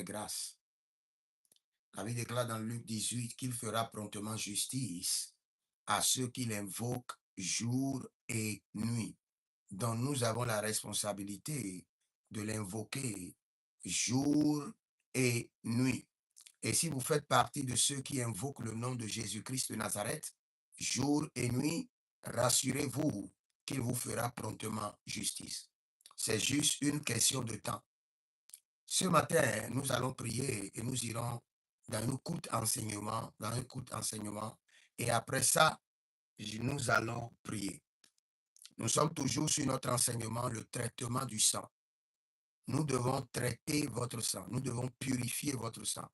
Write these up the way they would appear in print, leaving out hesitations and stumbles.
fait grâce. La Bible déclare dans Luc 18 qu'il fera promptement justice à ceux qui l'invoquent jour et nuit. Donc nous avons la responsabilité de l'invoquer jour et nuit. Et si vous faites partie de ceux qui invoquent le nom de Jésus-Christ de Nazareth, jour et nuit, rassurez-vous qu'il vous fera promptement justice. C'est juste une question de temps. Ce matin, nous allons prier et nous irons dans un court enseignement, et après ça, nous allons prier. Nous sommes toujours sur notre enseignement, le traitement du sang. Nous devons traiter votre sang, nous devons purifier votre sang,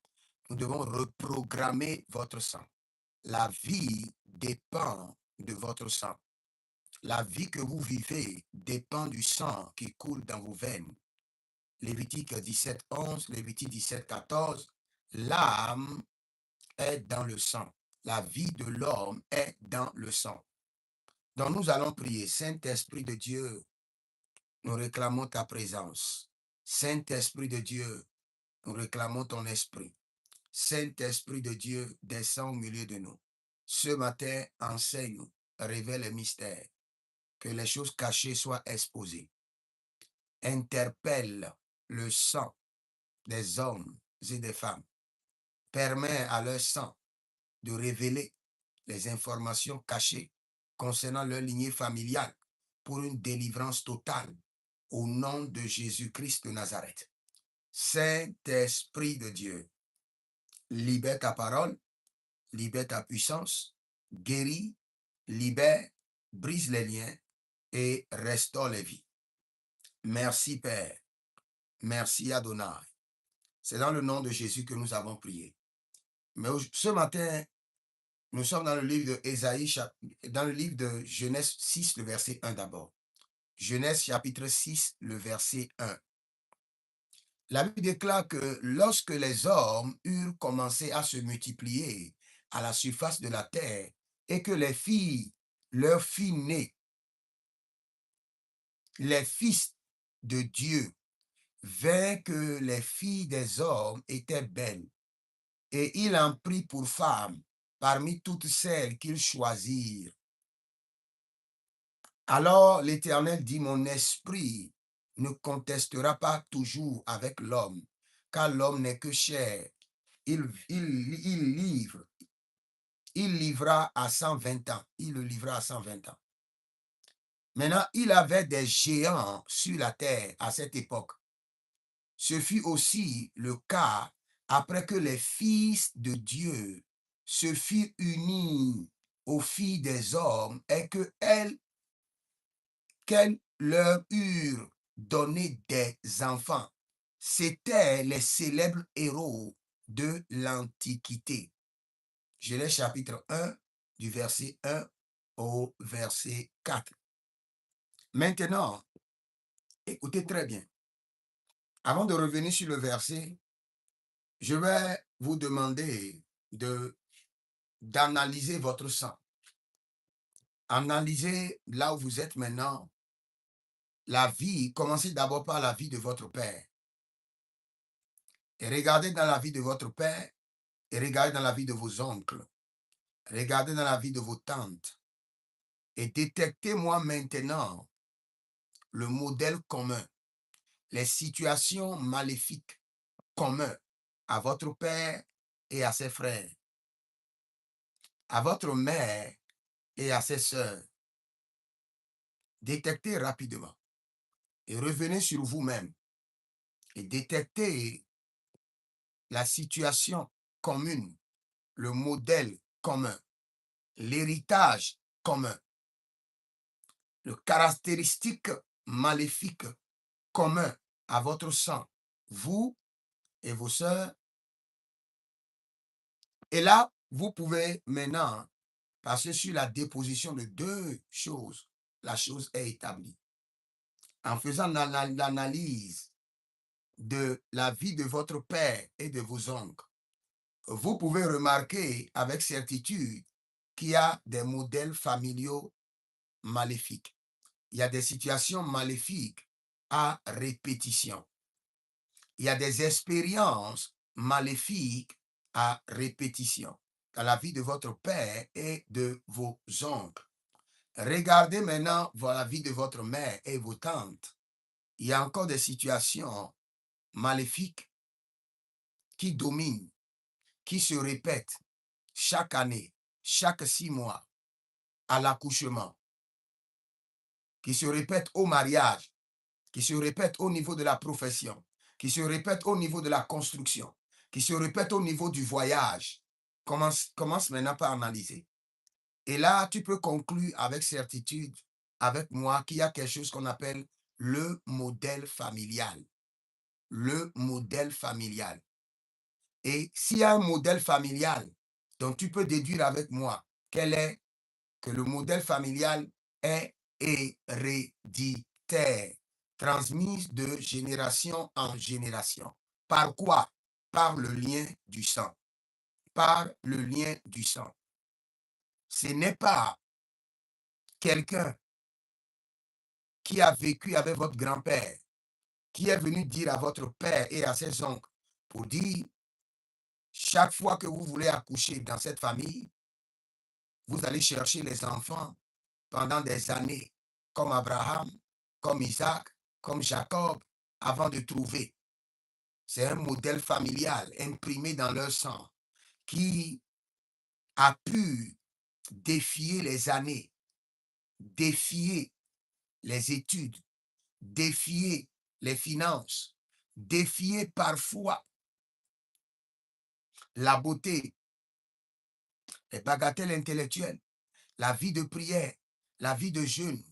nous devons reprogrammer votre sang. La vie dépend de votre sang. La vie que vous vivez dépend du sang qui coule dans vos veines. Lévitique 17, 11, Lévitique 17, 14, l'âme est dans le sang. La vie de l'homme est dans le sang. Donc nous allons prier. Saint-Esprit de Dieu, nous réclamons ta présence. Saint-Esprit de Dieu, nous réclamons ton esprit. Saint-Esprit de Dieu, descends au milieu de nous. Ce matin, enseigne-nous, révèle les mystères, que les choses cachées soient exposées. Interpelle le sang des hommes et des femmes. Permet à leur sang de révéler les informations cachées concernant leur lignée familiale pour une délivrance totale au nom de Jésus-Christ de Nazareth. Saint-Esprit de Dieu, libère ta parole, libère ta puissance, guéris, libère, brise les liens et restaure les vies. Merci Père, merci Adonai. C'est dans le nom de Jésus que nous avons prié. Mais ce matin, nous sommes dans le livre de Ésaïe, dans le livre de Genèse 6, le verset 1 d'abord. Genèse chapitre 6, le verset 1. La Bible déclare que lorsque les hommes eurent commencé à se multiplier à la surface de la terre et que les filles, leurs filles nées, les fils de Dieu, virent que les filles des hommes étaient belles, et il en prit pour femmes parmi toutes celles qu'ils choisirent. Alors l'Éternel dit, mon esprit ne contestera pas toujours avec l'homme, car l'homme n'est que chair. Il livra à 120 ans. Il le livra à 120 ans. Maintenant, il avait des géants sur la terre à cette époque. Ce fut aussi le cas après que les fils de Dieu se furent unis aux filles des hommes et qu'elles leur eurent donné des enfants. C'étaient les célèbres héros de l'Antiquité. Genèse chapitre 1, du verset 1 au verset 4. Maintenant, écoutez très bien. Avant de revenir sur le verset, je vais vous demander d'analyser votre sang. Analysez là où vous êtes maintenant. La vie, commencez d'abord par la vie de votre père. Et regardez dans la vie de votre père, et regardez dans la vie de vos oncles. Regardez dans la vie de vos tantes. Et détectez-moi maintenant le modèle commun, les situations maléfiques communes à votre père et à ses frères, à votre mère et à ses sœurs. Détectez rapidement et revenez sur vous-même et détectez la situation commune, le modèle commun, l'héritage commun, le caractéristique maléfique commun à votre sang, vous et vos sœurs. Et là, vous pouvez maintenant passer sur la déposition de deux choses. La chose est établie. En faisant l'analyse de la vie de votre père et de vos oncles, vous pouvez remarquer avec certitude qu'il y a des modèles familiaux maléfiques. Il y a des situations maléfiques à répétition. il y a des expériences maléfiques à répétition dans la vie de votre père et de vos oncles. Regardez maintenant la vie de votre mère et vos tantes. Il y a encore des situations maléfiques qui dominent, qui se répètent chaque année, chaque 6 mois, à l'accouchement, qui se répètent au mariage, qui se répètent au niveau de la profession, qui se répètent au niveau de la construction, qui se répètent au niveau du voyage. Commence maintenant par analyser. Et là, tu peux conclure avec certitude avec moi qu'il y a quelque chose qu'on appelle le modèle familial. Le modèle familial. Et s'il y a un modèle familial dont tu peux déduire avec moi quel est que le modèle familial est héréditaire, transmis de génération en génération. Par quoi? Par le lien du sang. Par le lien du sang. Ce n'est pas quelqu'un qui a vécu avec votre grand-père, qui est venu dire à votre père et à ses oncles pour dire, chaque fois que vous voulez accoucher dans cette famille, vous allez chercher les enfants pendant des années, comme Abraham, comme Isaac, comme Jacob, avant de trouver. C'est un modèle familial imprimé dans leur sang qui a pu défier les années, défier les études, défier les finances, défier parfois la beauté, les bagatelles intellectuelles, la vie de prière, la vie de jeûne,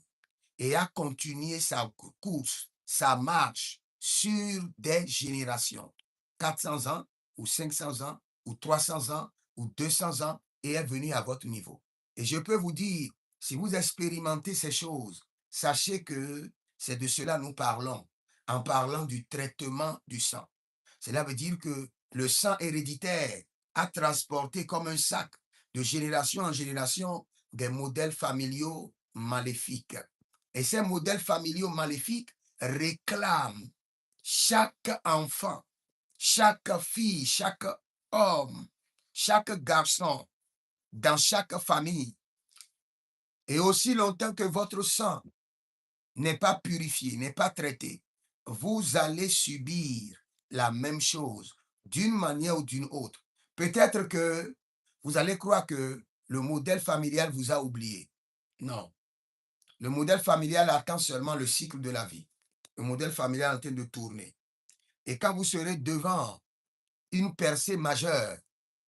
et a continué sa course, sa marche sur des générations, 400 ans ou 500 ans ou 300 ans ou 200 ans, et est venu à votre niveau. Et je peux vous dire, si vous expérimentez ces choses, sachez que c'est de cela nous parlons, en parlant du traitement du sang. Cela veut dire que le sang héréditaire a transporté comme un sac de génération en génération des modèles familiaux maléfiques. Et ces modèles familiaux maléfiques réclament chaque enfant, chaque fille, chaque homme, chaque garçon dans chaque famille. Et aussi longtemps que votre sang n'est pas purifié, n'est pas traité, vous allez subir la même chose d'une manière ou d'une autre. Peut-être que vous allez croire que le modèle familial vous a oublié. Non. Le modèle familial attend seulement le cycle de la vie. Le modèle familial est en train de tourner. Et quand vous serez devant une percée majeure,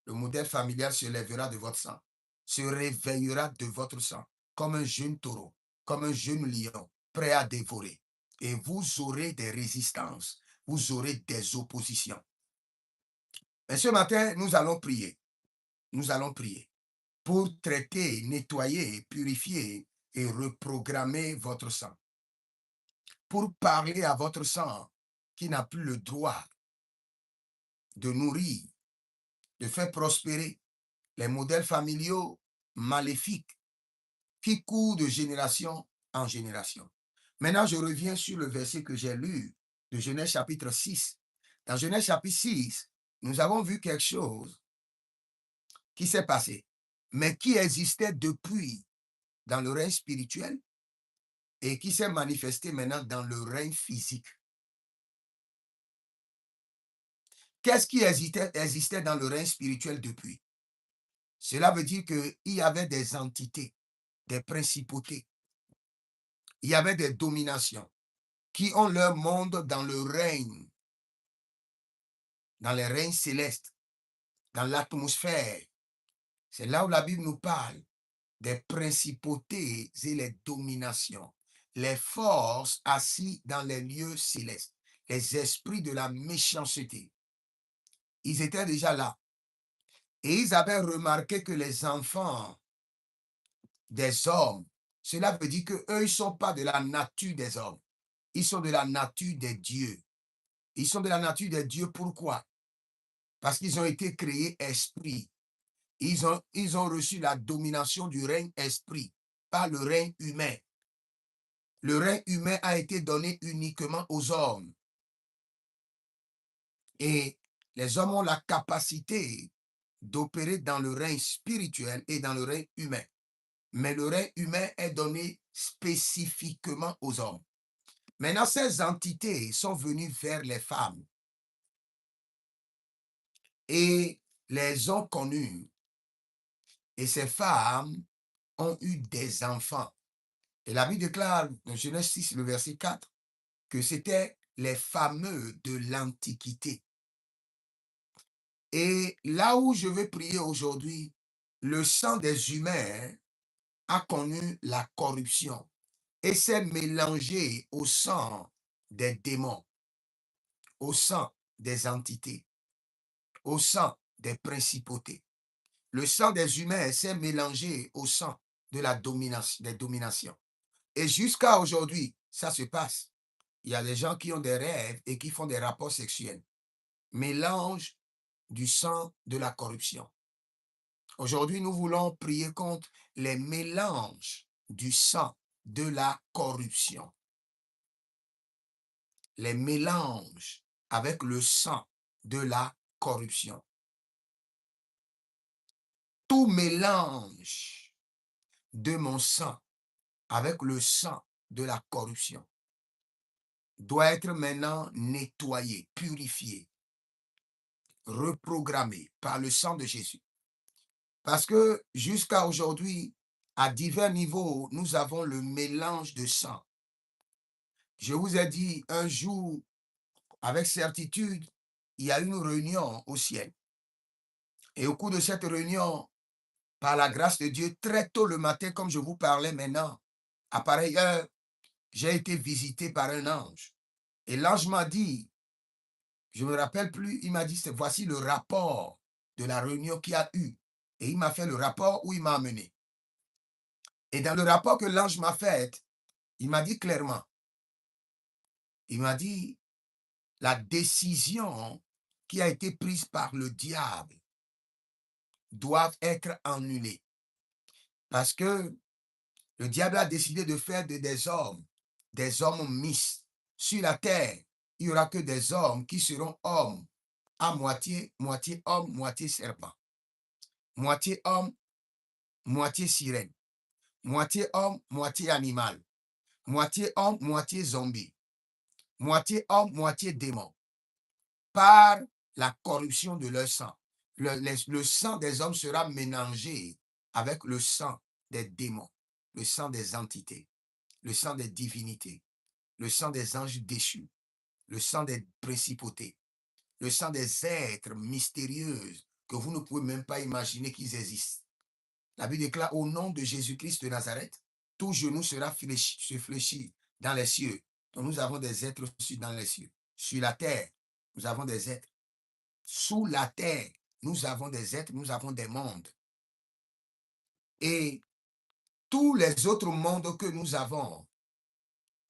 le modèle familial se lèvera de votre sang, se réveillera de votre sang, comme un jeune taureau, comme un jeune lion, prêt à dévorer. Et vous aurez des résistances, vous aurez des oppositions. Mais ce matin, nous allons prier. Nous allons prier pour traiter, nettoyer, purifier et reprogrammer votre sang. Pour parler à votre sang qui n'a plus le droit de nourrir, de faire prospérer les modèles familiaux maléfiques qui courent de génération en génération. Maintenant, je reviens sur le verset que j'ai lu de Genèse chapitre 6. Dans Genèse chapitre 6, nous avons vu quelque chose qui s'est passé, mais qui existait depuis dans le règne spirituel et qui s'est manifesté maintenant dans le règne physique. Qu'est-ce qui existait dans le règne spirituel depuis? Cela veut dire qu'il y avait des entités, des principautés, il y avait des dominations qui ont leur monde dans le règne, dans les règnes célestes, dans l'atmosphère. C'est là où la Bible nous parle des principautés et les dominations, les forces assises dans les lieux célestes, les esprits de la méchanceté. Ils étaient déjà là. Et ils avaient remarqué que les enfants des hommes, cela veut dire qu'eux, ils ne sont pas de la nature des hommes. Ils sont de la nature des dieux. Ils sont de la nature des dieux. Pourquoi? Parce qu'ils ont été créés esprits. Ils ont reçu la domination du règne esprit, pas le règne humain. Le règne humain a été donné uniquement aux hommes. Et les hommes ont la capacité d'opérer dans le règne spirituel et dans le règne humain. Mais le règne humain est donné spécifiquement aux hommes. Maintenant, ces entités sont venues vers les femmes et les ont connues. Et ces femmes ont eu des enfants. Et la Bible déclare dans Genèse 6, le verset 4, que c'était les fameux de l'Antiquité. Et là où je vais prier aujourd'hui, le sang des humains a connu la corruption et s'est mélangé au sang des démons, au sang des entités, au sang des principautés. Le sang des humains s'est mélangé au sang de la domination, des dominations. Et jusqu'à aujourd'hui, ça se passe. Il y a des gens qui ont des rêves et qui font des rapports sexuels. Mélange du sang de la corruption. Aujourd'hui, nous voulons prier contre les mélanges du sang de la corruption. Les mélanges avec le sang de la corruption. Tout mélange de mon sang avec le sang de la corruption doit être maintenant nettoyé, purifié, reprogrammé par le sang de Jésus. Parce que jusqu'à aujourd'hui, à divers niveaux, nous avons le mélange de sang. Je vous ai dit un jour, avec certitude, il y a une réunion au ciel. Et au cours de cette réunion, par la grâce de Dieu, très tôt le matin, comme je vous parlais maintenant, à pareille heure, j'ai été visité par un ange. Et l'ange m'a dit, je ne me rappelle plus, il m'a dit, voici le rapport de la réunion qu'il y a eu. Et il m'a fait le rapport où il m'a amené. Et dans le rapport que l'ange m'a fait, il m'a dit clairement, il m'a dit, la décision qui a été prise par le diable doit être annulée. Parce que le diable a décidé de faire des hommes mixtes. Sur la terre, il n'y aura que des hommes qui seront hommes, à moitié, moitié homme, moitié serpent. Moitié homme, moitié sirène. Moitié homme, moitié animal. Moitié homme, moitié zombie. Moitié homme, moitié démon. Par la corruption de leur sang. Le sang des hommes sera mélangé avec le sang des démons, le sang des entités, le sang des divinités, le sang des anges déchus, le sang des principautés, le sang des êtres mystérieux que vous ne pouvez même pas imaginer qu'ils existent. La Bible déclare au nom de Jésus-Christ de Nazareth, tout genou sera fléchi dans les cieux. Donc nous avons des êtres dans les cieux. Sur la terre, nous avons des êtres. Sous la terre, nous avons des êtres, nous avons des mondes. Et tous les autres mondes que nous avons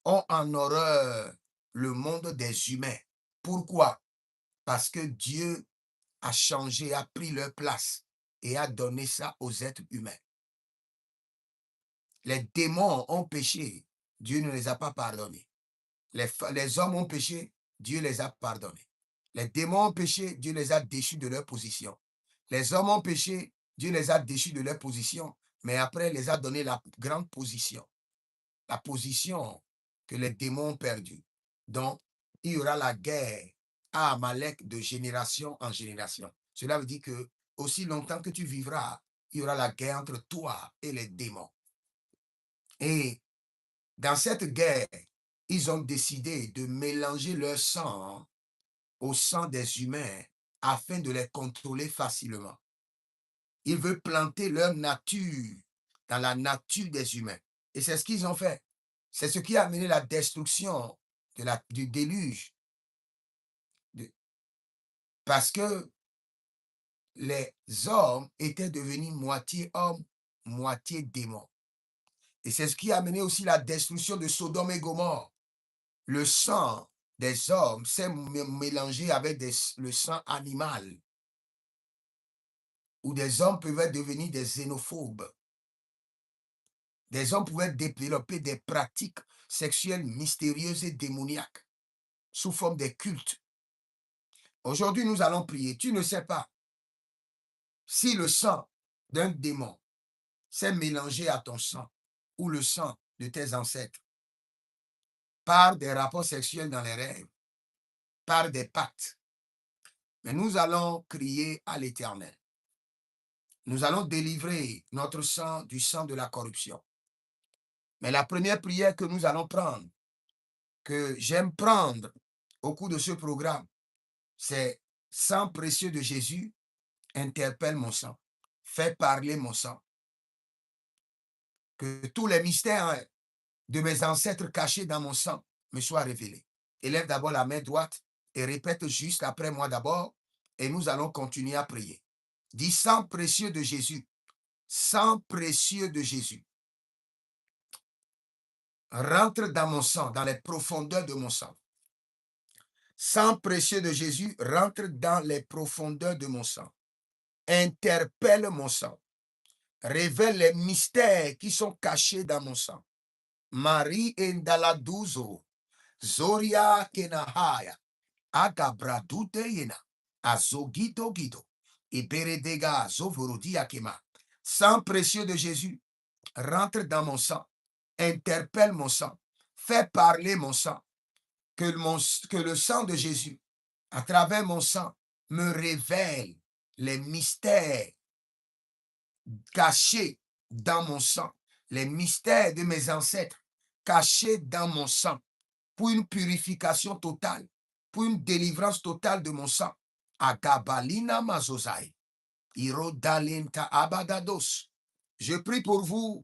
ont en horreur le monde des humains. Pourquoi? Parce que Dieu a changé, a pris leur place et a donné ça aux êtres humains. Les démons ont péché, Dieu ne les a pas pardonnés. Les hommes ont péché, Dieu les a pardonnés. Les démons ont péché, Dieu les a déchus de leur position. Les hommes ont péché, Dieu les a déchus de leur position, mais après, il les a donné la grande position. La position que les démons ont perdue. Donc, il y aura la guerre à Amalek de génération en génération. Cela veut dire que aussi longtemps que tu vivras, il y aura la guerre entre toi et les démons. Et dans cette guerre, ils ont décidé de mélanger leur sang au sang des humains afin de les contrôler facilement. Ils veulent planter leur nature dans la nature des humains. Et c'est ce qu'ils ont fait. C'est ce qui a amené la destruction du déluge. Parce que les hommes étaient devenus moitié hommes, moitié démons. Et c'est ce qui a amené aussi la destruction de Sodome et Gomorrhe. Le sang des hommes s'est mélangé avec le sang animal, où des hommes pouvaient devenir des xénophobes. Des hommes pouvaient développer des pratiques sexuelles mystérieuses et démoniaques sous forme de cultes. Aujourd'hui, nous allons prier. Tu ne sais pas si le sang d'un démon s'est mélangé à ton sang ou le sang de tes ancêtres par des rapports sexuels dans les rêves, par des pactes. Mais nous allons crier à l'Éternel. Nous allons délivrer notre sang du sang de la corruption. Mais la première prière que nous allons prendre, que j'aime prendre au cours de ce programme, c'est sang précieux de Jésus, interpelle mon sang, fais parler mon sang. Que tous les mystères de mes ancêtres cachés dans mon sang me soient révélés. Élève d'abord la main droite et répète juste après moi d'abord et nous allons continuer à prier. Dis sang précieux de Jésus, sang précieux de Jésus. Rentre dans mon sang, dans les profondeurs de mon sang. Sang précieux de Jésus, rentre dans les profondeurs de mon sang. Interpelle mon sang. Révèle les mystères qui sont cachés dans mon sang. Marie Endaladuzo, Zoria Kenahaya, Agabradute Yena, Azogito Guido, Iberedega Zovorodia Kema. Sang précieux de Jésus, rentre dans mon sang. Interpelle mon sang. Fais parler mon sang. Que le sang de Jésus, à travers mon sang, me révèle les mystères cachés dans mon sang, les mystères de mes ancêtres cachés dans mon sang, pour une purification totale, pour une délivrance totale de mon sang. Agabalina mazozai, irodalenta abadados. Je prie pour vous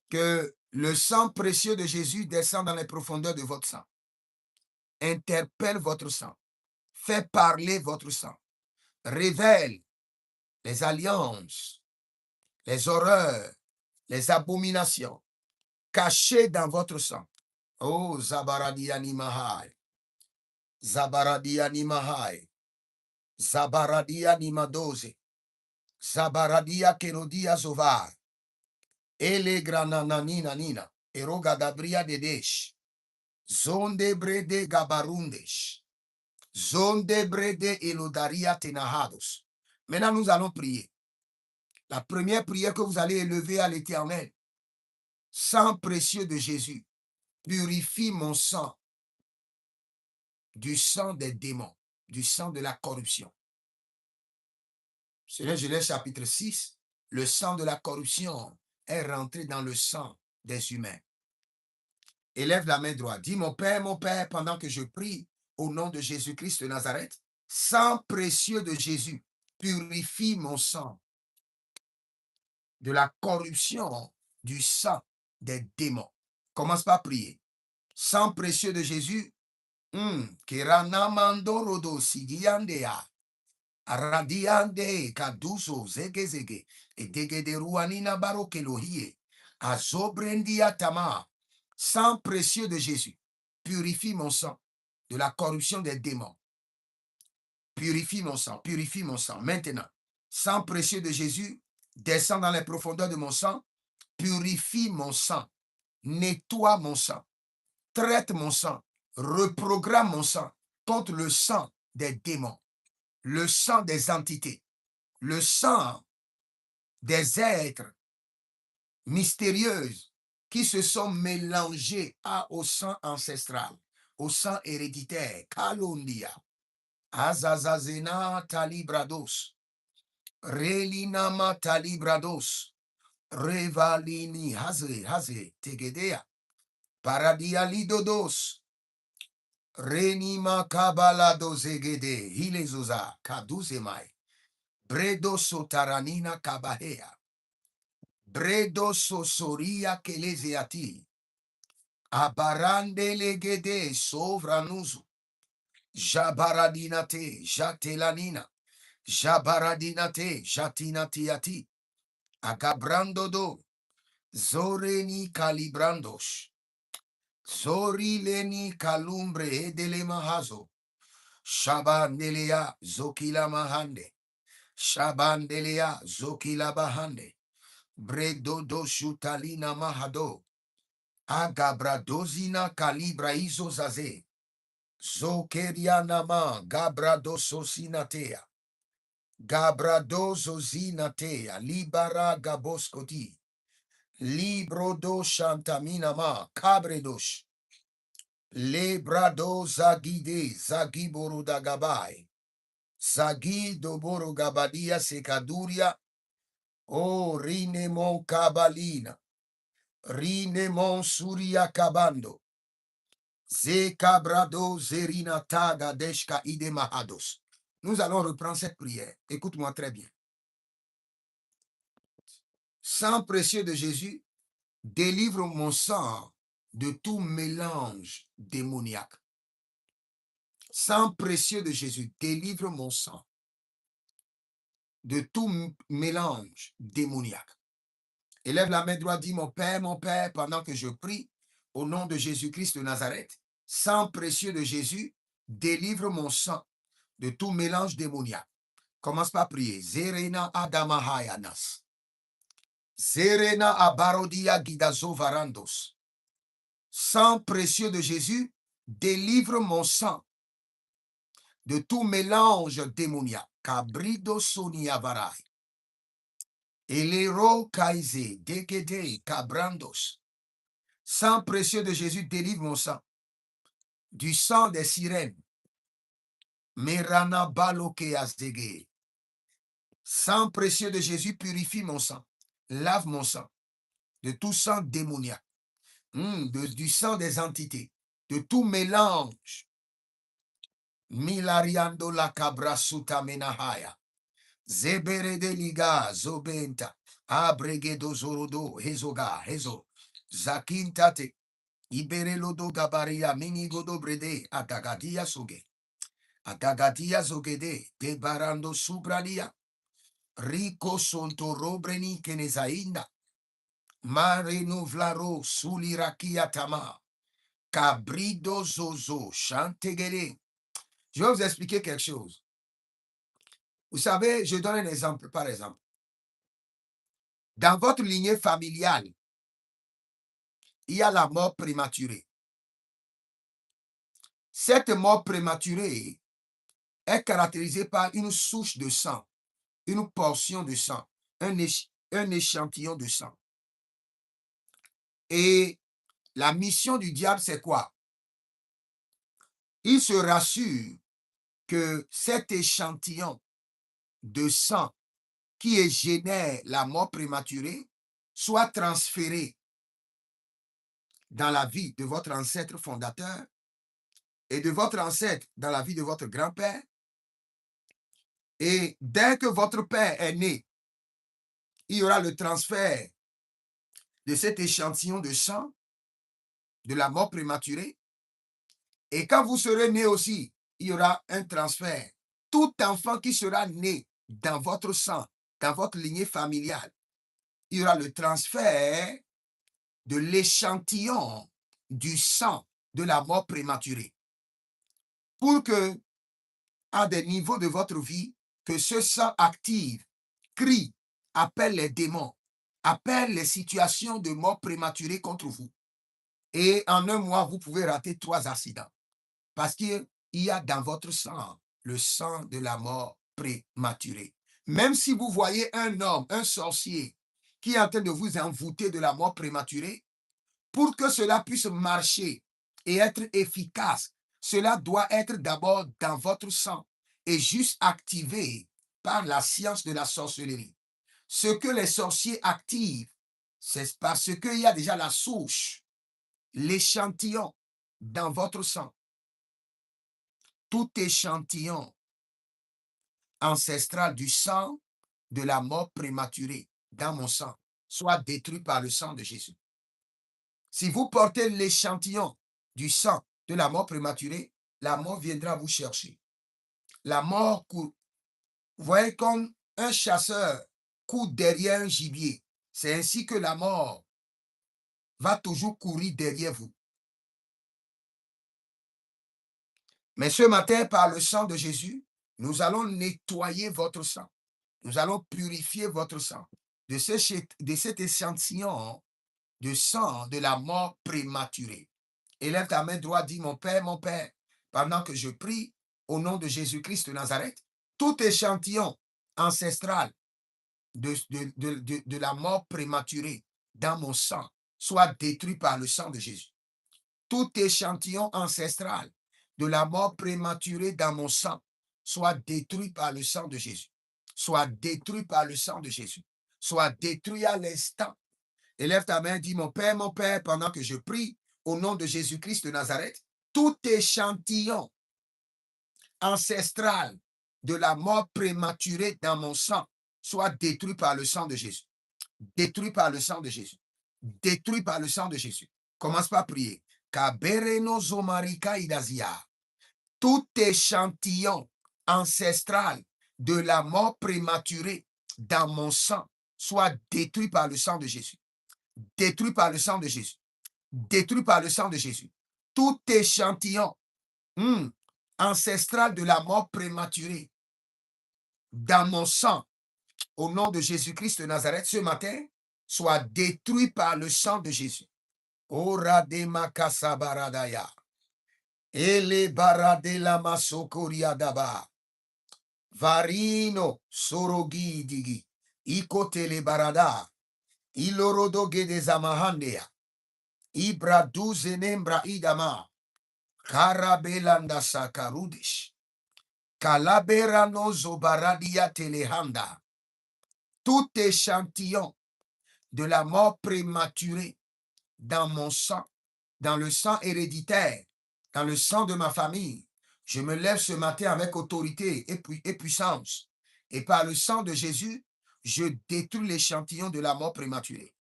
que le sang précieux de Jésus descend dans les profondeurs de votre sang. Interpelle votre sang. Fait parler votre sang. Révèle les alliances, les horreurs, les abominations cachées dans votre sang. Oh, Zabaradiani Mahai. Zabaradiani Mahai. Zabaradia Madoze. Zabaradia Kerodia Zovar. Ele Granananina Nina. Eroga Dabria Dedesh. Zonde Brede Gabarundesh. Zonde Brede Elodaria Tenahados. Maintenant, nous allons prier. La première prière que vous allez élever à l'Éternel, sang précieux de Jésus, purifie mon sang du sang des démons, du sang de la corruption. C'est Genèse chapitre 6, le sang de la corruption est rentré dans le sang des humains. Élève la main droite. Dis mon Père, pendant que je prie au nom de Jésus-Christ de Nazareth, sang précieux de Jésus, purifie mon sang de la corruption du sang des démons. Commence par prier. Sang précieux de Jésus, Kiranamandorodo Sigiandea, Aradiande Kaduso Zegezege, et Degede Ruanina Barokelohie, Azobrendia Tama. Sang précieux de Jésus, purifie mon sang de la corruption des démons. Purifie mon sang, purifie mon sang. Maintenant, sang précieux de Jésus, descend dans les profondeurs de mon sang, purifie mon sang, nettoie mon sang, traite mon sang, reprogramme mon sang contre le sang des démons, le sang des entités, le sang des êtres mystérieux qui se sont mélangés au sang ancestral, au sang héréditaire, Kalondia, Azazazena Talibrados, Relinama Talibrados, Revalini Haze Tegedea, Paradia Lidodos, Renima Kabala Dozegede, Hilezoza, Kaduzemai, Bredo Sotaranina Kabahea, Bredo Sosoria Kelezeati, Abarande Legede Sovranuzu, Jabaradinate, Jatelanina, Jabaradinate, Jatinatiati, Agabrandodo, Zoreni Calibrandos, Zorileni Kalumbre Edelemahazo, Shabandelea Zokila Mahande, Shabandelea Zokila Bahande, Bredodo Shutalina Mahado, Agabradozina Calibra Izo Zaze, Zokerianama, Gabradososinatea, Gabradososinatea, Libara Gaboskoti, Librodo Shantaminama, Cabredosh, Lebrado Zagide, Zagiboro Dagabai, Zagi Doboro Gabadia Sekaduria, O Rinemon Kabalina, Rinemon Suria Kabando, Zekabrado Zerina Taga Deshka Idemahados. Nous allons reprendre cette prière. Écoute-moi très bien. Sang précieux de Jésus, délivre mon sang de tout mélange démoniaque. Sang précieux de Jésus, délivre mon sang de tout mélange démoniaque. Élève la main droite, dis mon Père, pendant que je prie, au nom de Jésus-Christ de Nazareth, sang précieux de Jésus, délivre mon sang de tout mélange démoniaque. Commence par prier. Zerena Adamahayanas. Zerena Abarodia Gidazo Varandos. Sang précieux de Jésus, délivre mon sang de tout mélange démoniaque. Cabrido Sonia Varai. Elero Kaize, Dekede, Cabrandos. Sang précieux de Jésus, délivre mon sang du sang des sirènes. Merana Baloke Azdege. Sang précieux de Jésus, purifie mon sang. Lave mon sang de tout sang démoniaque, du sang des entités, de tout mélange. Milariando la cabra suta menahaya. Zebere de liga zobenta. Abregedo zorodo hezoga hezo. Zakintate. Iberelodo gabaria minigodo brede atagadia soge. Atagadia zogede debarando subradia. Rico sonto robreni kenezainda. Mare novlaro sulirakia tama. Cabrido zozo chantegere. Je vais vous expliquer quelque chose. Vous savez, je donne un exemple, par exemple. Dans votre lignée familiale, il y a la mort prématurée. Cette mort prématurée est caractérisée par une souche de sang, une portion de sang, un échantillon de sang. Et la mission du diable, c'est quoi? Il se rassure que cet échantillon de sang qui génère la mort prématurée soit transféré dans la vie de votre ancêtre fondateur et de votre ancêtre dans la vie de votre grand-père. Et dès que votre père est né, il y aura le transfert de cet échantillon de sang, de la mort prématurée. Et quand vous serez né aussi, il y aura un transfert. Tout enfant qui sera né dans votre sang, dans votre lignée familiale, il y aura le transfert de l'échantillon du sang de la mort prématurée. Pour que, à des niveaux de votre vie, que ce sang active, crie, appelle les démons, appelle les situations de mort prématurée contre vous. Et en un mois, vous pouvez rater 3 accidents. Parce qu'il y a dans votre sang le sang de la mort prématurée. Même si vous voyez un homme, un sorcier, qui est en train de vous envoûter de la mort prématurée, pour que cela puisse marcher et être efficace, cela doit être d'abord dans votre sang et juste activé par la science de la sorcellerie. Ce que les sorciers activent, c'est parce qu'il y a déjà la souche, l'échantillon dans votre sang. Tout échantillon ancestral du sang de la mort prématurée dans mon sang soit détruit par le sang de Jésus. Si vous portez l'échantillon du sang de la mort prématurée, la mort viendra vous chercher. La mort court. Vous voyez comme un chasseur court derrière un gibier. C'est ainsi que la mort va toujours courir derrière vous. Mais ce matin, par le sang de Jésus, nous allons nettoyer votre sang. Nous allons purifier votre sang de cet échantillon de sang de la mort prématurée. Élève ta main droite, dis mon Père, pendant que je prie au nom de Jésus-Christ de Nazareth, tout échantillon ancestral de la mort prématurée dans mon sang soit détruit par le sang de Jésus. Tout échantillon ancestral de la mort prématurée dans mon sang soit détruit par le sang de Jésus. Soit détruit par le sang de Jésus. Soit détruit à l'instant. Élève ta main, dis mon Père, pendant que je prie au nom de Jésus-Christ de Nazareth, tout échantillon ancestral de la mort prématurée dans mon sang soit détruit par le sang de Jésus. Détruit par le sang de Jésus. Détruit par le sang de Jésus. Commence par prier. Kabereno zomarika idazia. Tout échantillon ancestral de la mort prématurée dans mon sang soit détruit par le sang de Jésus. Détruit par le sang de Jésus. Détruit par le sang de Jésus. Tout échantillon ancestral de la mort prématurée dans mon sang, au nom de Jésus-Christ de Nazareth, ce matin, soit détruit par le sang de Jésus. Ora de makasabaradaya. Ele barade la masokoria daba. Varino sorogi digi. Ikotele barada. Ilorodoge de zamahandea. Ibra duze nembra idama. Karabelanda sakarudish. Kalabera no zobaradia telehanda. Tout échantillon de la mort prématurée dans mon sang, dans le sang héréditaire, dans le sang de ma famille, je me lève ce matin avec autorité et puissance. Et par le sang de Jésus, je détruis l'échantillon de la mort prématurée.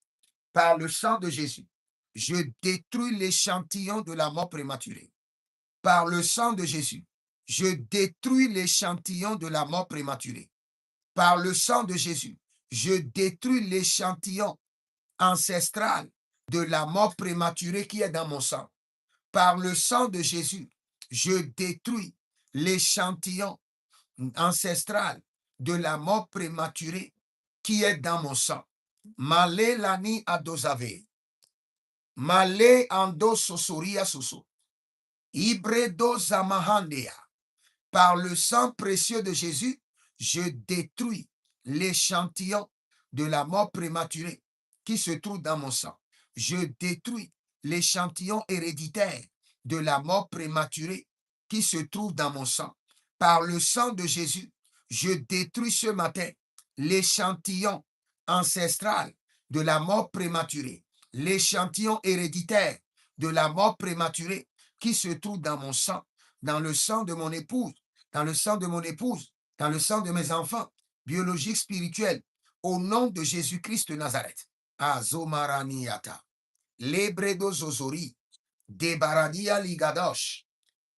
Par le sang de Jésus, je détruis l'échantillon de la mort prématurée. Par le sang de Jésus, je détruis l'échantillon de la mort prématurée. Par le sang de Jésus, je détruis l'échantillon ancestral de la mort prématurée qui est dans mon sang. Par le sang de Jésus, je détruis l'échantillon ancestral de la mort prématurée qui est dans mon sang. Malé lani adozave. Malé ando sosoria soso. Ibredo zamahandea. Par le sang précieux de Jésus, je détruis l'échantillon de la mort prématurée qui se trouve dans mon sang. Je détruis l'échantillon héréditaire de la mort prématurée qui se trouve dans mon sang. Par le sang de Jésus, je détruis ce matin l'échantillon ancestral de la mort prématurée, l'échantillon héréditaire de la mort prématurée qui se trouve dans mon sang, dans le sang de mon épouse, dans le sang de mon épouse, dans le sang de mes enfants, biologiques, spirituels, au nom de Jésus-Christ de Nazareth. Azomaraniata, Lebredo Zozori, Debaradia Ligadosh,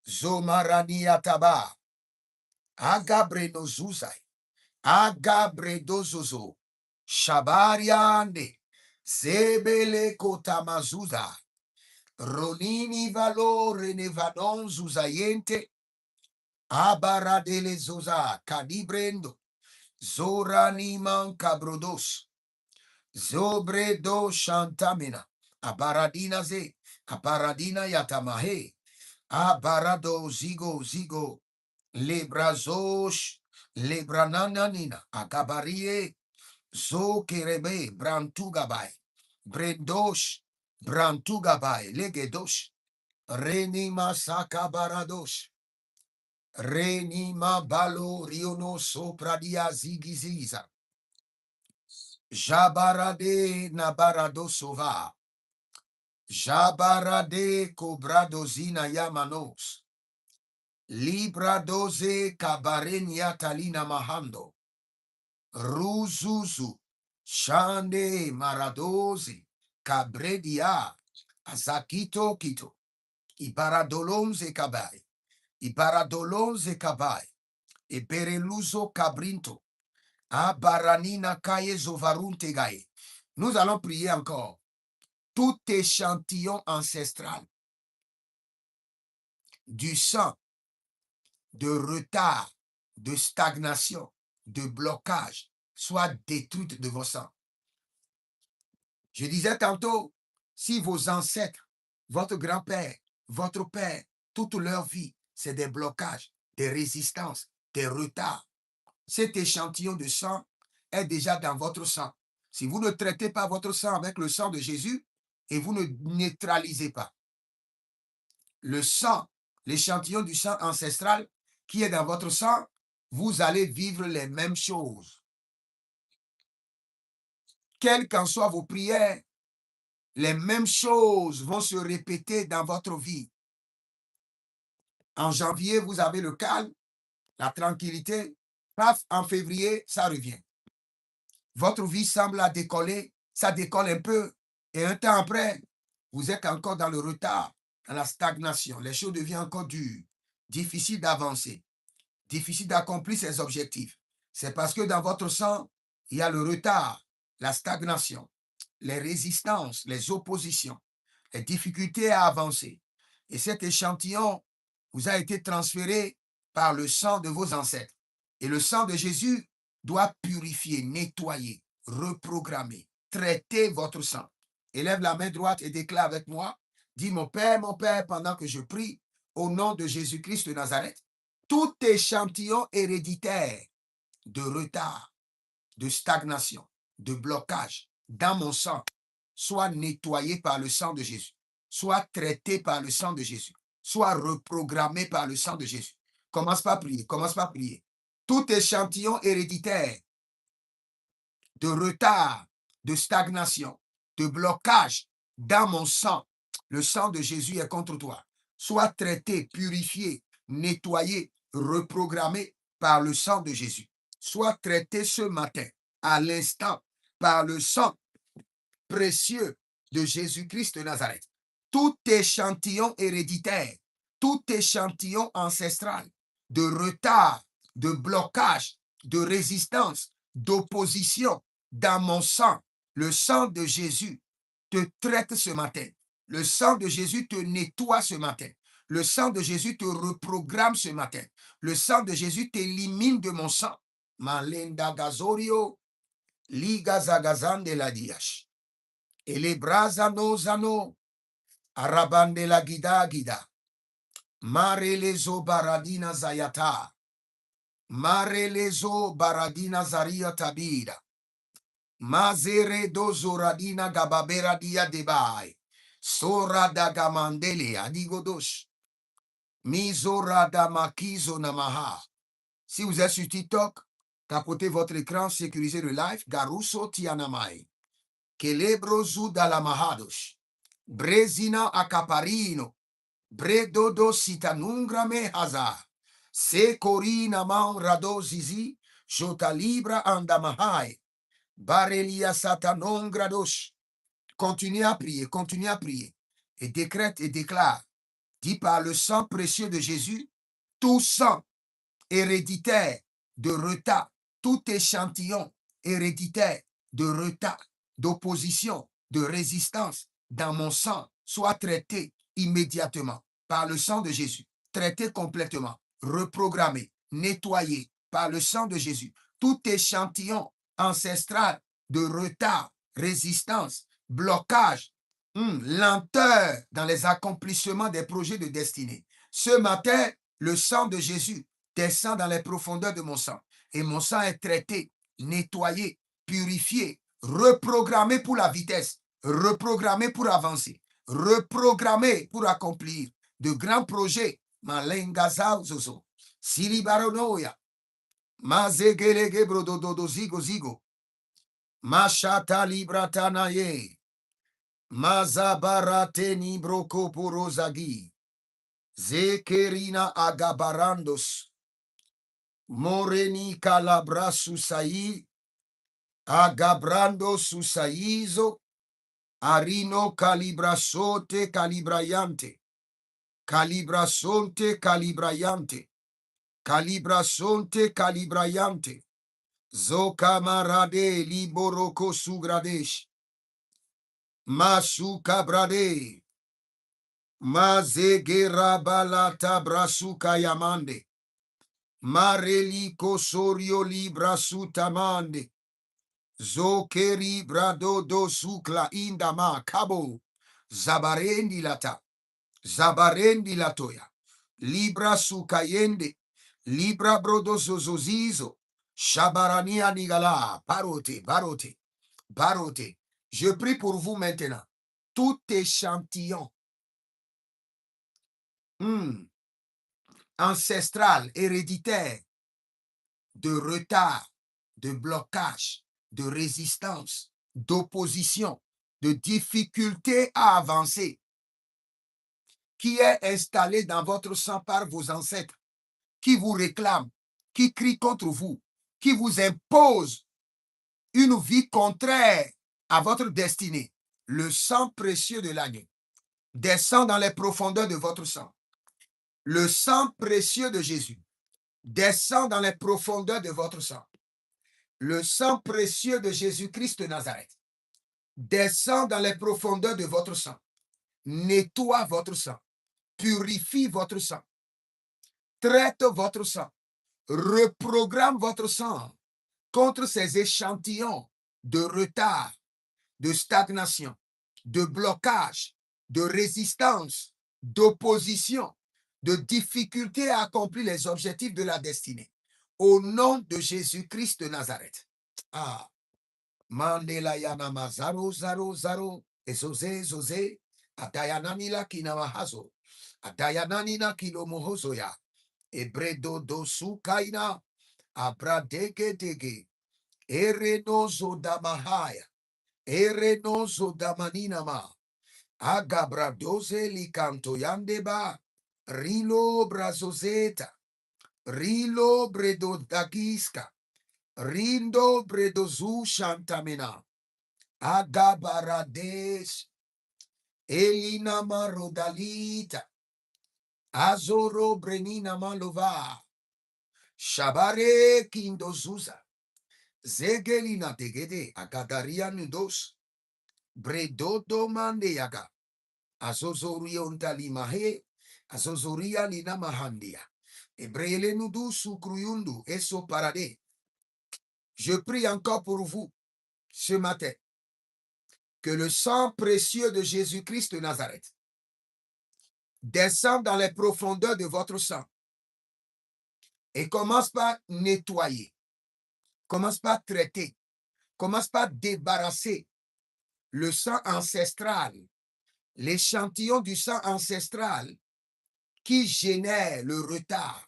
Zomaraniataba, Agabreno Zuzai, Agabredo Zozo, Shabariande, Zebele Kotamazuza, Ronini Valore Nevadon Zuzayente, Abaradele Zoza, Cadibrendo, Zoraniman Cabrodos, Zobredo Shantamina, Abaradina Ze, Aparadina Yatamahe, Abarado Zigo, Lebrazosh, Lebrananina, Agabarie, Zokerebe, Brantugabai, Brendosh, Brantugabai, Legedosh, Renima Sakabaradosh, Renima Balo Riono Sopradia Zigiziza, Jabarade Nabarado Sova, Jabarade Cobradozina Yamanos, Libra doze Cabarenia Talina Mahando, Ruzuzu, Shande Maradozi, Cabredia, Azakito Kito, Ibaradolonze Cabai, Ibaradolonze Cabai, Ebereluzo Cabrinto, Abaranina Kaye Zovarunte Gaye. Nous allons prier encore. Tout échantillon ancestral du sang, de retard, de stagnation, de blocage, soit détruite de vos sangs. Je disais tantôt, si vos ancêtres, votre grand-père, votre père, toute leur vie, c'est des blocages, des résistances, des retards. Cet échantillon de sang est déjà dans votre sang. Si vous ne traitez pas votre sang avec le sang de Jésus et vous ne neutralisez pas le sang, l'échantillon du sang ancestral qui est dans votre sang, vous allez vivre les mêmes choses. Quelles qu'en soient vos prières, les mêmes choses vont se répéter dans votre vie. En janvier, vous avez le calme, la tranquillité. Paf, en février, ça revient. Votre vie semble à décoller, ça décolle un peu. Et un temps après, vous êtes encore dans le retard, dans la stagnation. Les choses deviennent encore dures, difficiles d'avancer, difficiles d'accomplir ses objectifs. C'est parce que dans votre sang, il y a le retard, la stagnation, les résistances, les oppositions, les difficultés à avancer. Et cet échantillon vous a été transféré par le sang de vos ancêtres. Et le sang de Jésus doit purifier, nettoyer, reprogrammer, traiter votre sang. Élève la main droite et déclare avec moi, dis mon Père, pendant que je prie, au nom de Jésus-Christ de Nazareth, tout échantillon héréditaire de retard, de stagnation, de blocage dans mon sang, soit nettoyé par le sang de Jésus, soit traité par le sang de Jésus, soit reprogrammé par le sang de Jésus. Commence par prier, commence par prier. Tout échantillon héréditaire de retard, de stagnation, de blocage dans mon sang, le sang de Jésus est contre toi. Soit traité, purifié, nettoyé, reprogrammé par le sang de Jésus. Soit traité ce matin, à l'instant, par le sang précieux de Jésus-Christ de Nazareth. Tout échantillon héréditaire, tout échantillon ancestral de retard, de blocage, de résistance, d'opposition dans mon sang, le sang de Jésus te traite ce matin. Le sang de Jésus te nettoie ce matin. Le sang de Jésus te reprogramme ce matin. Le sang de Jésus t'élimine de mon sang. Malenda gazorio, liga zagazan de la diash. Et les brazano zano, arabande la guida guida. Mare lezo baradina zayata. Mare lezo baradina zaria tabida. Mazere do zoradina gababera dia debai. Sora da gamandele adigodosh. Mizora da makizo namaha. Si vous êtes sur TikTok, tapotez votre écran, sécurisez le live. Garuso tianamai. Kelebrozu dalamahadosh. Brezina acaparino. Bredodo sitanungrame haza. Se corina man rado zizi. Jota libra andamahai. Barelia satanongradosh. Continuez à prier, continuez à prier. Et décrète et déclare. Dit par le sang précieux de Jésus, tout sang héréditaire de retard, tout échantillon héréditaire de retard, d'opposition, de résistance dans mon sang soit traité immédiatement par le sang de Jésus, traité complètement, reprogrammé, nettoyé par le sang de Jésus. Tout échantillon ancestral de retard, résistance, blocage, lenteur dans les accomplissements des projets de destinée. Ce matin, le sang de Jésus descend dans les profondeurs de mon sang. Et mon sang est traité, nettoyé, purifié, reprogrammé pour la vitesse, reprogrammé pour avancer, reprogrammé pour accomplir de grands projets. Malengaza zozo, silibaronoya, mazegelege brodododo zigo zigo, mashata libratanaye, mazabarate ni broko porozagi, zekerina agabarandos, Moreni calabra susai, agabrando susaizo, arino calibrasote calibrayante, calibrasonte calibrayante, calibrasonte calibrayante, zocamarade liboroko sugradesh, masu cabrade, mazegera balata brasuka yamande, Mareli kosorio libra sutamande. Zokeri brado do sukla indama kabo. Zabarendi lata. Zabarendi latoya. Libra sukayende. Libra brodo zozozizo. Shabarani anigala. Barote, barote, barote. Je prie pour vous maintenant. Tout échantillon ancestral, héréditaire, de retard, de blocage, de résistance, d'opposition, de difficulté à avancer, qui est installé dans votre sang par vos ancêtres, qui vous réclame, qui crie contre vous, qui vous impose une vie contraire à votre destinée. Le sang précieux de l'agneau descend dans les profondeurs de votre sang. Le sang précieux de Jésus descend dans les profondeurs de votre sang. Le sang précieux de Jésus-Christ de Nazareth descend dans les profondeurs de votre sang. Nettoie votre sang. Purifie votre sang. Traite votre sang. Reprogramme votre sang contre ces échantillons de retard, de stagnation, de blocage, de résistance, d'opposition, de difficulté à accomplir les objectifs de la destinée. Au nom de Jésus-Christ de Nazareth. Ah. Mandela yanama zaro zaro zaro. Ezoze zoze. Adayananila kinamahazo. Adayananina kilomohozo ya. Ebredo dosu kaina. Abradege dege. Erenozo damahaya. Erenozo damaninama. Agabradoze likanto yandeba. Rilo brazozeta. Rilo bredo dagiska. Rindo bredozu shantamena. Agabarades. Elina marodalita. Azoro brenina malova. Shabare kindozuza. Zegelina degede agadaria nudos. Bredodo mandeyaga. Azozoria untalimahe. Azozoria lina mahandia. Ebrele nudu sukruyundu eso parade. Je prie encore pour vous ce matin que le sang précieux de Jésus-Christ de Nazareth descende dans les profondeurs de votre sang et commence par nettoyer, commence par traiter, commence par débarrasser le sang ancestral, l'échantillon du sang ancestral qui génère le retard,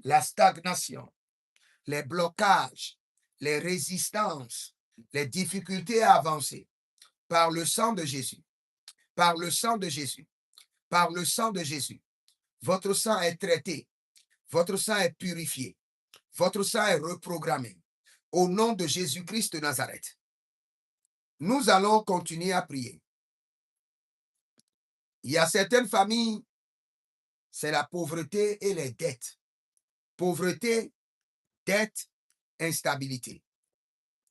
la stagnation, les blocages, les résistances, les difficultés à avancer. Par le sang de Jésus, par le sang de Jésus, par le sang de Jésus. Votre sang est traité, votre sang est purifié, votre sang est reprogrammé. Au nom de Jésus-Christ de Nazareth, nous allons continuer à prier. Il y a certaines familles, c'est la pauvreté et les dettes. Pauvreté, dette, instabilité.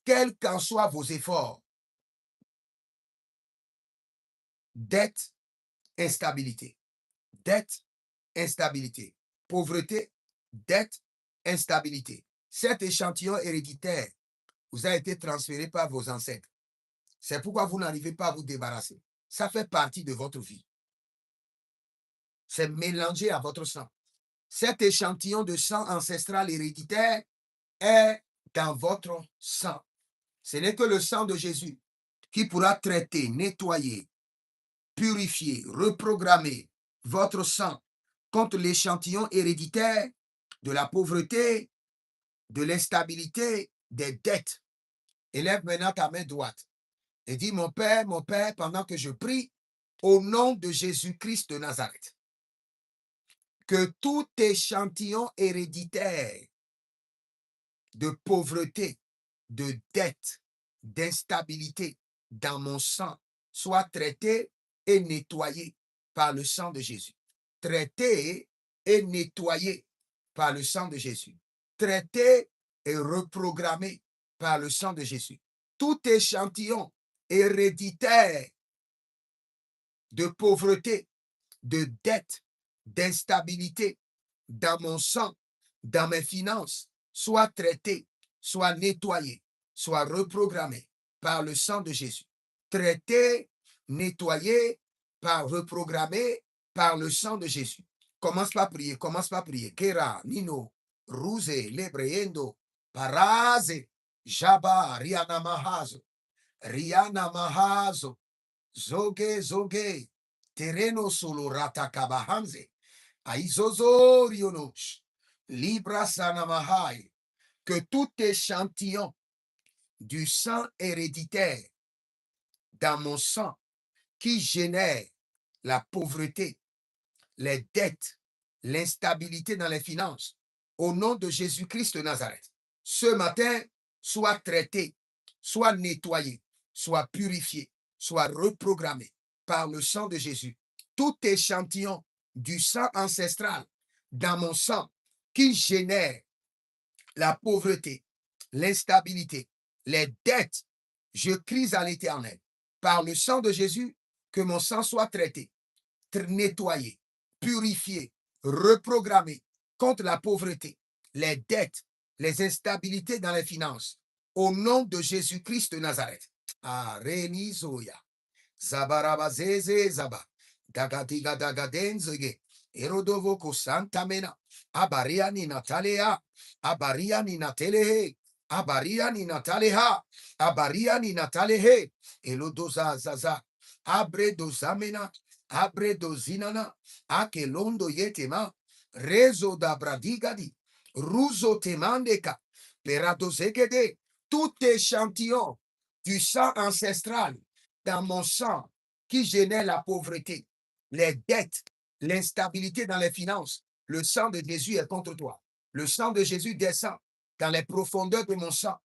Quels qu'en soient vos efforts, dette, instabilité. Dette, instabilité. Pauvreté, dette, instabilité. Cet échantillon héréditaire vous a été transféré par vos ancêtres. C'est pourquoi vous n'arrivez pas à vous débarrasser. Ça fait partie de votre vie. C'est mélangé à votre sang. Cet échantillon de sang ancestral héréditaire est dans votre sang. Ce n'est que le sang de Jésus qui pourra traiter, nettoyer, purifier, reprogrammer votre sang contre l'échantillon héréditaire de la pauvreté, de l'instabilité, des dettes. Élève maintenant ta main droite et dis, mon Père, pendant que je prie, au nom de Jésus-Christ de Nazareth, que tout échantillon héréditaire de pauvreté, de dette, d'instabilité dans mon sang soit traité et nettoyé par le sang de Jésus. Traité et nettoyé par le sang de Jésus. Traité et reprogrammé par le sang de Jésus. Tout échantillon héréditaire de pauvreté, de dette, d'instabilité dans mon sang, dans mes finances, soit traité, soit nettoyé, soit reprogrammé par le sang de Jésus. Traité, nettoyé, reprogrammé par le sang de Jésus. Commence par prier, commence par prier. Kera, Nino, Ruse, Lebreendo, Paraze, Jaba, Riana Mahazo, Riana Mahazo, Zoge, Zoge, Terreno solo Ratakabahanze, Aizozo Rionosh, Libra Sanamahai, que tout échantillon du sang héréditaire dans mon sang qui génère la pauvreté, les dettes, l'instabilité dans les finances, au nom de Jésus-Christ de Nazareth, ce matin, soit traité, soit nettoyé, soit purifié, soit reprogrammé par le sang de Jésus. Tout échantillon du sang ancestral dans mon sang qui génère la pauvreté, l'instabilité, les dettes, je crie à l'Éternel. Par le sang de Jésus, que mon sang soit traité, nettoyé, purifié, reprogrammé contre la pauvreté, les dettes, les instabilités dans les finances. Au nom de Jésus-Christ de Nazareth. Areni Zoya. Zabarabazeze Zaba. Dagadiga Dagadenzege. Erodovoko Santamena. Abaria ni Natalea. Abaria ni Natelehe. Abaria ni Nataleha. Abaria ni Natalehe. Elodoza Zaza. Abre dozamena. Abre dozinana. Akelondo yetema. Rezo da bradigadi. Ruzo temandeka. Peradozegede. Tout échantillon du sang ancestral dans mon sang qui génère la pauvreté, les dettes, l'instabilité dans les finances. Le sang de Jésus est contre toi. Le sang de Jésus descend dans les profondeurs de mon sang.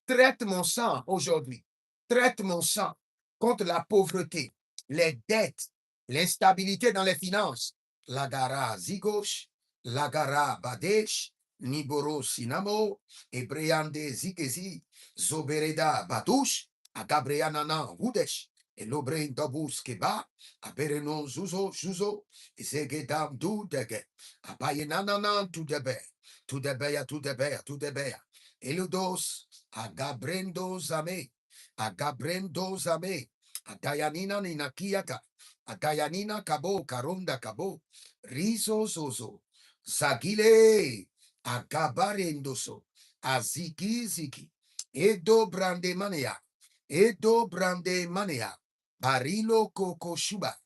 Traite mon sang aujourd'hui. Traite mon sang contre la pauvreté, les dettes, l'instabilité dans les finances. Lagara zigosh, lagara badesh, niboro sinamo, ebreande zikezi, zobereda badouche, agabreanana hudesh. Elobre dobus keba, aberenon zuzo, juzo, zegedam du dege, abayenananan tu debe, tu debeya, tu debeya, tu debeya. Eludos, agabrendo zame, agabrendo zame, adayanina ninakiaka, adayanina kabo, karonda kabo, rizo zozo, zagile, agabarendoso, aziki ziki, edo brande manea, edo brande manea, barilo koko shuba,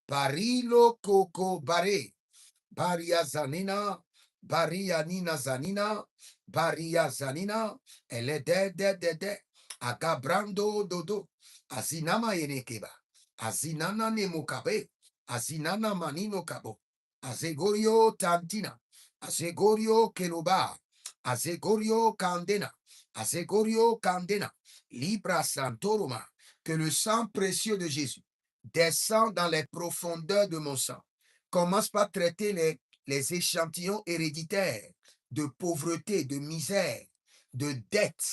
barilo koko bare, baria zanina, baria nina zanina, baria zanina, ele de, agabrando dodo, azinama yenekeba, azinana nemokabe, azinana manino kabo, azegorio tantina, azegorio keloba, azegorio candena, azegorio candena, libra santoroma, que le sang précieux de Jésus descend dans les profondeurs de mon sang. Commence par traiter les échantillons héréditaires de pauvreté, de misère, de dette,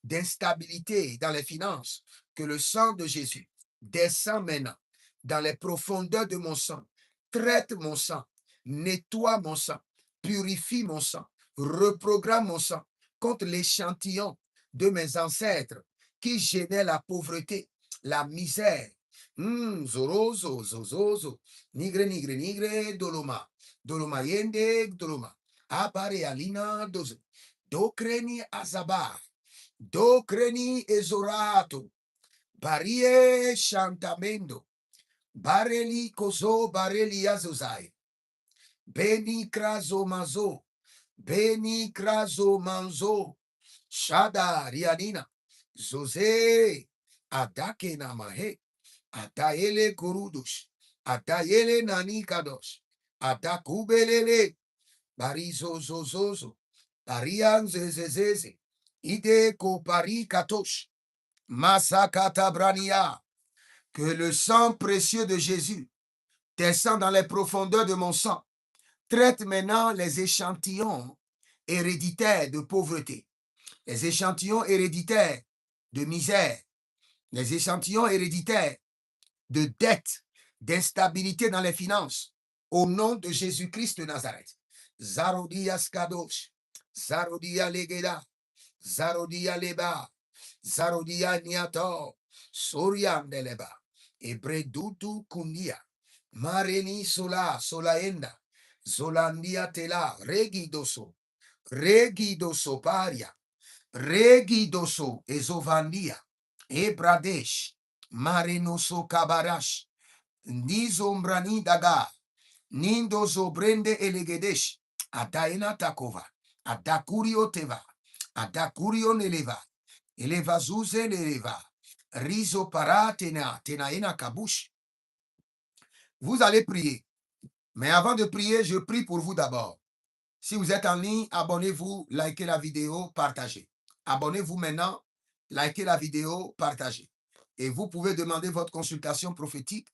d'instabilité dans les finances. Que le sang de Jésus descend maintenant dans les profondeurs de mon sang. Traite mon sang, nettoie mon sang, purifie mon sang, reprogramme mon sang contre l'échantillon de mes ancêtres qui génère la pauvreté, la misère. Zorozo, zozozo, nigre, nigre, nigre, doloma, doloma yende, doloma, apare alina, dozo, docreni azaba, docreni ezorato, barie chantamendo, bareli kozo, bareli azozai, beni krazo mazo, beni krazo manzo, shada rianina, zoze, adake namahe, ataele kurudush, atayele nanikadosh, atakubelele, barizo zozozo, barian zezezeze, ide ko pari katosh, masakata brania, que le sang précieux de Jésus descend dans les profondeurs de mon sang. Traite maintenant les échantillons héréditaires de pauvreté, les échantillons héréditaires de misère, les échantillons héréditaires de dette, d'instabilité dans les finances, au nom de Jésus-Christ de Nazareth. Zarodia Skadosh, Zarodia Legeda, Zarodia Leba, Zarodia Niato, Sorian Deleba, Ebredutu Kundia, Mareni Sola, Solaenda, Zolandia tela, regidoso, regidoso paria, regidoso, ezovandia, ebradesh, marenoso kabarash, nizombrani daga, nindozo brende elegedesh, adaina takova, adakurio teva, adakurio neleva, eleva zuze neleva, rizo paratena, tenaena kabush. Vous allez prier. Mais avant de prier, je prie pour vous d'abord. Si vous êtes en ligne, abonnez-vous, likez la vidéo, partagez. Abonnez-vous maintenant, likez la vidéo, partagez. Et vous pouvez demander votre consultation prophétique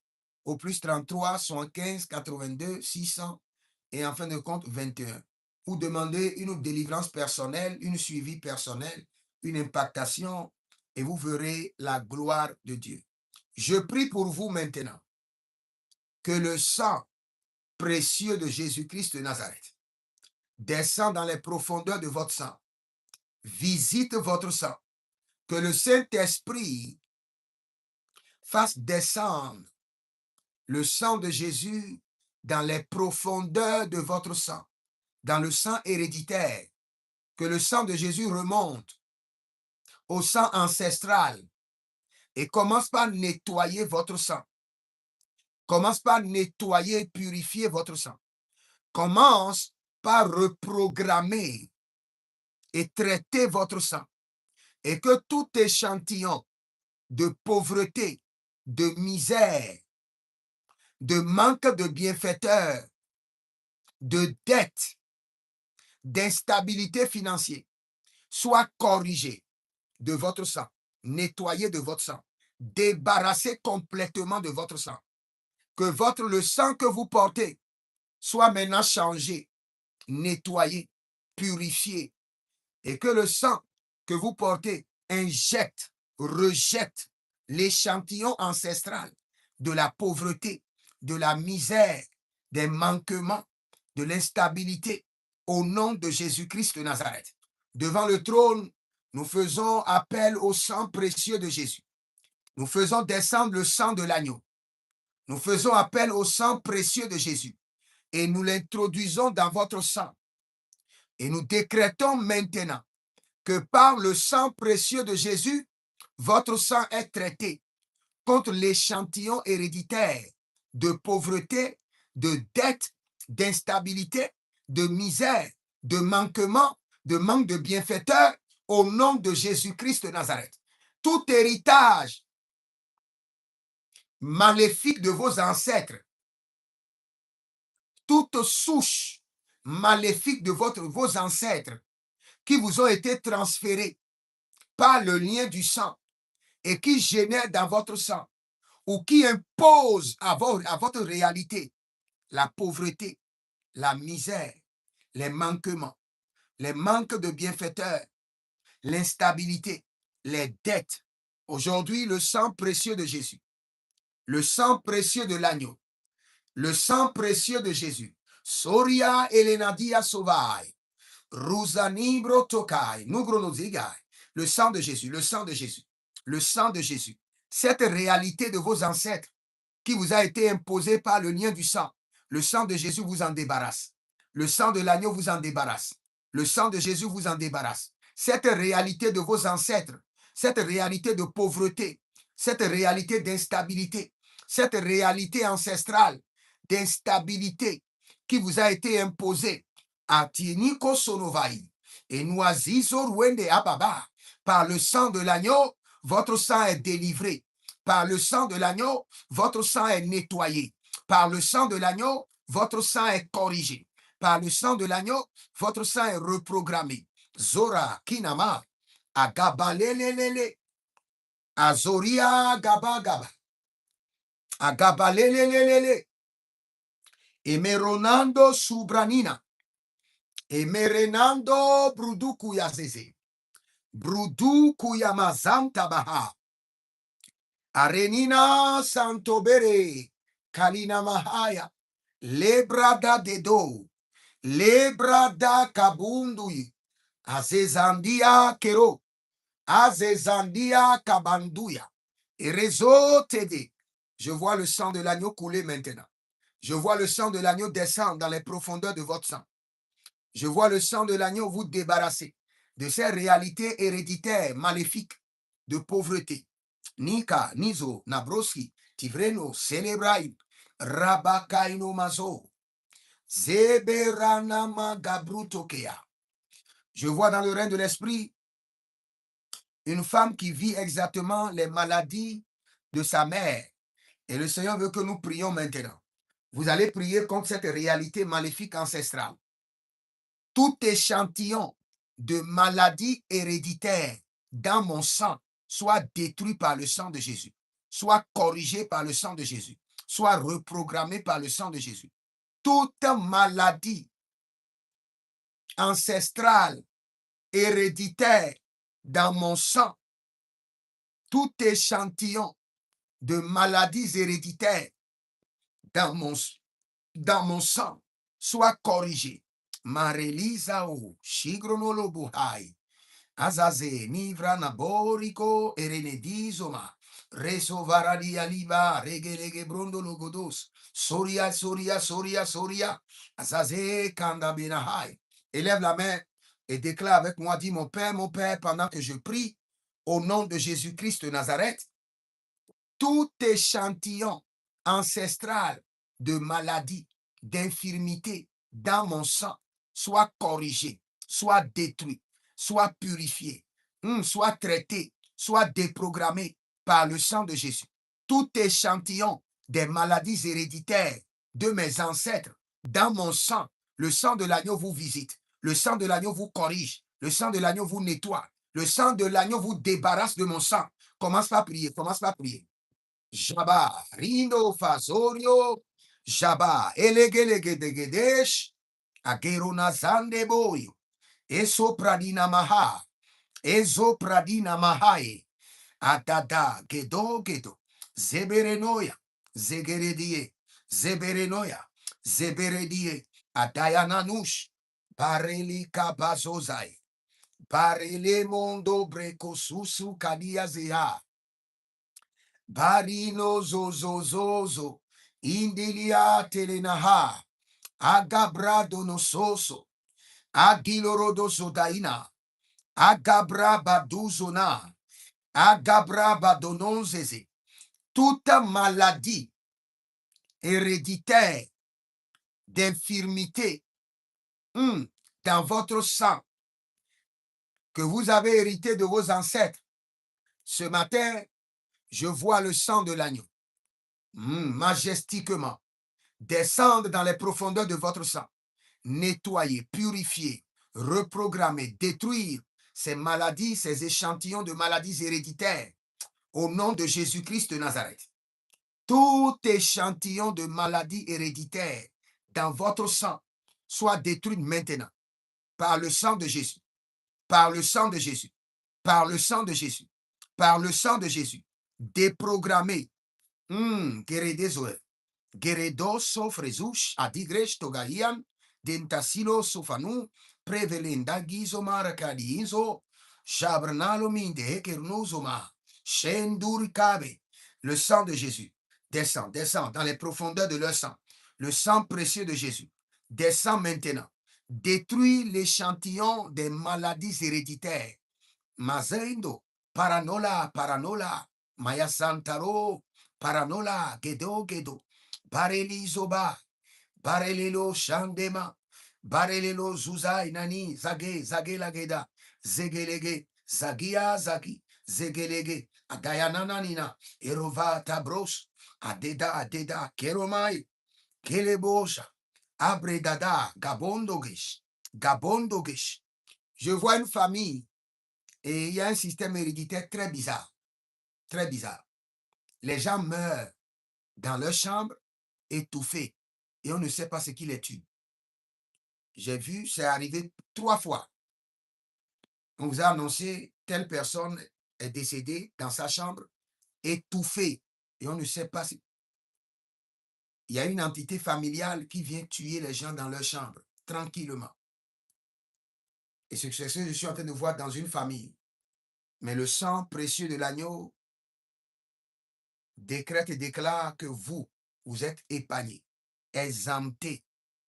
au plus 33 75 82 600 et en fin de compte 21. Ou demander une délivrance personnelle, une suivi personnel, une impactation et vous verrez la gloire de Dieu. Je prie pour vous maintenant que le sang précieux de Jésus-Christ de Nazareth descend dans les profondeurs de votre sang, visite votre sang, que le Saint-Esprit fasse descendre le sang de Jésus dans les profondeurs de votre sang, dans le sang héréditaire, que le sang de Jésus remonte au sang ancestral et commence par nettoyer votre sang, commence par nettoyer, purifier votre sang, commence par reprogrammer et traiter votre sang, et que tout échantillon de pauvreté, de misère, de manque de bienfaiteurs, de dette, d'instabilité financière soit corrigé de votre sang, nettoyé de votre sang, débarrassé complètement de votre sang. Que le sang que vous portez soit maintenant changé, nettoyé, purifié, et que le sang que vous portez injecte, rejette l'échantillon ancestral de la pauvreté, de la misère, des manquements, de l'instabilité, au nom de Jésus-Christ de Nazareth. Devant le trône, nous faisons appel au sang précieux de Jésus. Nous faisons descendre le sang de l'agneau. Nous faisons appel au sang précieux de Jésus et nous l'introduisons dans votre sang. Et nous décrétons maintenant que par le sang précieux de Jésus, votre sang est traité contre l'échantillon héréditaire de pauvreté, de dette, d'instabilité, de misère, de manquement, de manque de bienfaiteurs, au nom de Jésus-Christ de Nazareth. Tout héritage maléfique de vos ancêtres, toute souche maléfique de vos ancêtres qui vous ont été transférés par le lien du sang et qui génèrent dans votre sang ou qui imposent à votre réalité la pauvreté, la misère, les manquements, les manques de bienfaiteurs, l'instabilité, les dettes. Aujourd'hui, le sang précieux de Jésus, le sang précieux de l'agneau, le sang précieux de Jésus. Soria Elenadia Sovai, Rusanibro Tokai, Nugronozigai. Le sang de Jésus, le sang de Jésus, le sang de Jésus. Cette réalité de vos ancêtres qui vous a été imposée par le lien du sang, le sang de Jésus vous en débarrasse. Le sang de l'agneau vous en débarrasse. Le sang de Jésus vous en débarrasse. Cette réalité de vos ancêtres, cette réalité de pauvreté, cette réalité d'instabilité, cette réalité ancestrale d'instabilité qui vous a été imposée, Atiniko Sonovai, et Noisizo Ruende Ababa, par le sang de l'agneau, votre sang est délivré. Par le sang de l'agneau, votre sang est nettoyé. Par le sang de l'agneau, votre sang est corrigé. Par le sang de l'agneau, votre sang est reprogrammé. Zora Kinama, Agabalelele, Azoria Gabagaba, Agabalelele, Emeronando Subranina, Emerenando Bruduku Yazeze, Bruduku Yamazanta Baha, Arenina Santobere, Kalina Mahaya, Lebrada Dedo, Lebrada Kabundui, Azezandia Kero, Azezandia Kabanduya, et réseau TD. Je vois le sang de l'agneau couler maintenant. Je vois le sang de l'agneau descendre dans les profondeurs de votre sang. Je vois le sang de l'agneau vous débarrasser de ces réalités héréditaires, maléfiques, de pauvreté. Nika, Nizo, Nabroski, Tivreno, Celebraim, Rabakaino Mazo, Zeberanama Gabrutokea. Je vois dans le règne de l'esprit une femme qui vit exactement les maladies de sa mère. Et le Seigneur veut que nous prions maintenant. Vous allez prier contre cette réalité maléfique ancestrale. Tout échantillon de maladie héréditaire dans mon sang soit détruit par le sang de Jésus, soit corrigé par le sang de Jésus, soit reprogrammé par le sang de Jésus. Toute maladie ancestrale, héréditaire dans mon sang, tout échantillon de maladies héréditaires dans mon sang soit corrigé. Marelisa o shigrono buhai. Azaze nivra naboriko erenedizoma. Reso varadi aliba regelege brondo logodos. Soria, soria, soria, soria. Azaze kanda benahai. Élève la main et déclare avec moi, dis mon Père, pendant que je prie, au nom de Jésus-Christ de Nazareth, tout échantillon ancestral de maladie, d'infirmité dans mon sang soit corrigé, soit détruit, soit purifié, soit traité, soit déprogrammé par le sang de Jésus. Tout échantillon des maladies héréditaires de mes ancêtres dans mon sang, le sang de l'agneau vous visite, le sang de l'agneau vous corrige, le sang de l'agneau vous nettoie, le sang de l'agneau vous débarrasse de mon sang. Commence par prier, commence par prier. Jaba, Rindo, Fazorio, Jaba, Elegedegedesh, Agerona Zande Boyo, Eso Pradina Maha, Ezo Pradina Mahai, Adada, Gedo, Zeberenoia, Zegeredie, Zeberenoia, Zeberedie, Adayananush, Bareli Kabazozai, Barele Mondo Brekosusu Kadia Zea, Barino zozozozo, indilia telenaha, agabrado nososo, agilorodoso daina, agabra baduzona, agabra badononzeze. Toute maladie héréditaire d'infirmité dans votre sang que vous avez hérité de vos ancêtres, ce matin, je vois le sang de l'agneau majestiquement descendre dans les profondeurs de votre sang, nettoyer, purifier, reprogrammer, détruire ces maladies, ces échantillons de maladies héréditaires au nom de Jésus-Christ de Nazareth. Tout échantillon de maladies héréditaires dans votre sang soit détruit maintenant par le sang de Jésus, par le sang de Jésus, par le sang de Jésus, par le sang de Jésus, déprogrammé. Geredo sofrezush adigresh togalian dentasilo sofanu prevelenda gizo maracadizo jabrnalo minde kernozoma shendur kabe. Le sang de Jésus descend, descend dans les profondeurs de leur sang. Le sang précieux de Jésus descend maintenant. Détruit l'échantillon des maladies héréditaires. Mazendo, paranola, maya santaro, paranola, gedo, bareli zoba, barelelo shandema, barelelo zuzai nani, zage lageda, zegelege, zagia zagi, zegelege, agayanananina, erova tabros, adeda, keromai, kelebosha, abredada, gabondogesh. Je vois une famille et il y a un système héréditaire très bizarre. Très bizarre. Les gens meurent dans leur chambre, étouffés, et on ne sait pas ce qui les tue. J'ai vu, c'est arrivé 3 fois. On vous a annoncé, telle personne est décédée dans sa chambre, étouffée, et on ne sait pas si... Il y a une entité familiale qui vient tuer les gens dans leur chambre, tranquillement. Et c'est ce que je suis en train de voir dans une famille. Mais le sang précieux de l'agneau décrète et déclare que vous êtes épargnés. exempté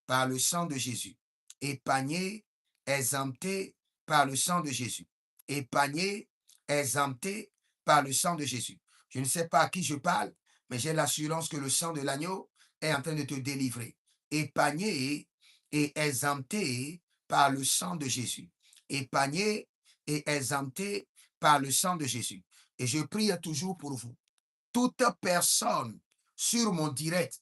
par le sang de Jésus. Épargné, exempté par le sang de Jésus. Épargné, exempté par le sang de Jésus. Je ne sais pas à qui je parle, mais j'ai l'assurance que le sang de l'agneau est en train de te délivrer. Épargné et exempté par le sang de Jésus. Épargné et exempté par le sang de Jésus. Et je prie toujours pour vous. Toute personne sur mon direct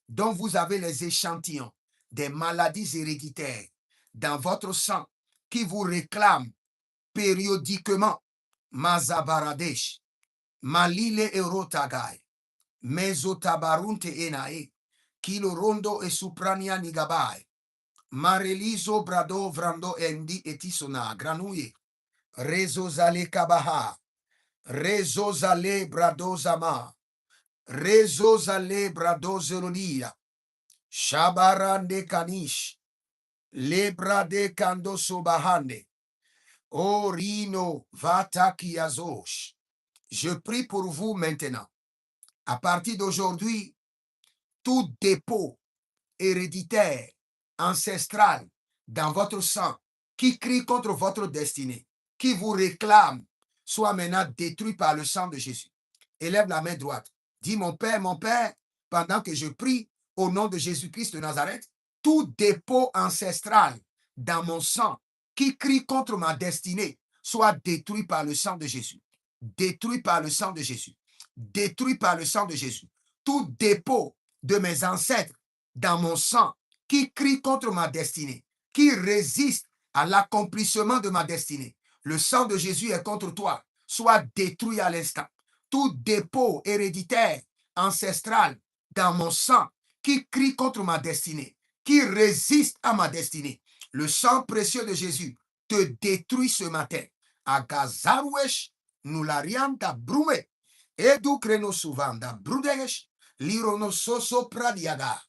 dont vous avez les échantillons des maladies héréditaires dans votre sang qui vous réclament périodiquement Mazabaradesh, Malile Erotagai, Mezotabarunte Enae, Kilorondo e Suprania Nigabai, Marelizo Brado Vrando Endi Etisona, Granouye, Rezozale Kabaha, Rezozale Bradozama, Rezozale Bradozerolia, Shabarande Kanish, Lebra de Kando Sobahande, Orino Vatakiazosh. Je prie pour vous maintenant. À partir d'aujourd'hui, tout dépôt héréditaire, ancestral, dans votre sang, qui crie contre votre destinée, qui vous réclame, soit maintenant détruit par le sang de Jésus. Élève la main droite. Dis, mon Père, pendant que je prie au nom de Jésus-Christ de Nazareth, tout dépôt ancestral dans mon sang qui crie contre ma destinée, soit détruit par le sang de Jésus. Détruit par le sang de Jésus. Détruit par le sang de Jésus. Tout dépôt de mes ancêtres dans mon sang qui crie contre ma destinée, qui résiste à l'accomplissement de ma destinée. Le sang de Jésus est contre toi. Soit détruit à l'instant. Tout dépôt héréditaire, ancestral, dans mon sang, qui crie contre ma destinée, qui résiste à ma destinée. Le sang précieux de Jésus te détruit ce matin. Agazaruesh, nularianta brume, edu kreno suvanda brudesh, lirono soso pradiaga.